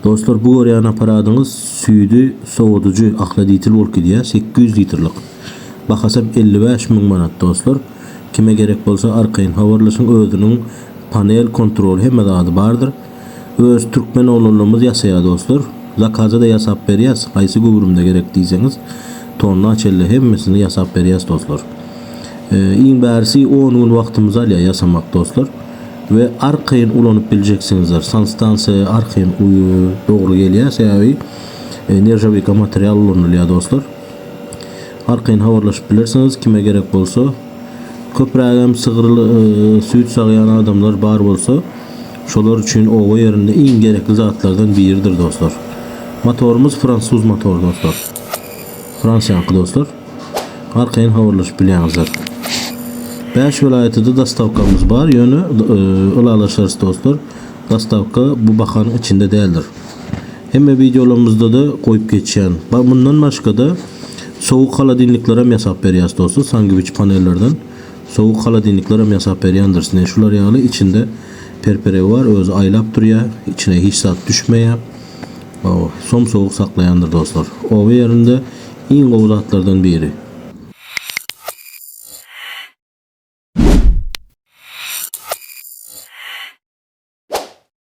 Dostlar, bu görýän aparatymyz süýdi soğuducu akladitil bolup gidýär, 800 litrlik. Bahasap 55.000 manat dostlar. Kime gerek bolsa arkayn habarlaşyň özüniň panel kontrol hemme zady bardyr. Öz türkmen oğlanlarımız ýasaýar dostlar. Zakaza da ýasap berýäs, haýsy göwrümde gerek diýseňiz, tonna açelle hemmesini ýasap berýäs dostlar. Iň bärsi 10 gün wagtymyzy alýar ýasamak dostlar. Ve arkayn ulanyp biljeksiniňizler. Sanstansiýa arkayn uyu dogry gelýär, sebäbi nerjawika material ulanylýar dostlar. Arkayn habarlaşyp bilersiňiz, kime gerek bolsa, köprägem sygyrly süýt sagýan adamlar bar bolsa, şolar üçin owa ýerinde iň gerekli zatlardan biridir dostlar. Motorumuz fransuz motor dostlar. Fransiýanky dostlar. Arkayn habarlaşyp bilýäňizler. 5 vilayetinde dastavkamız var. Yönü ılalaşarız dostlar. Dastavka bu bakanın içinde değildir. Hem videolarımızda da koyup geçen. Bundan başka da soğuk haladinliklere mesaf beriyaz dostlar. Sandviç panellerden soğuk haladinliklere mesaf beriyandır. Şular yağlı içinde perpere var. Öz aylap duruyor. İçine hiç zat düşmeye. Som soğuk saklayandır dostlar. O yerinde in kovzatlardan biri.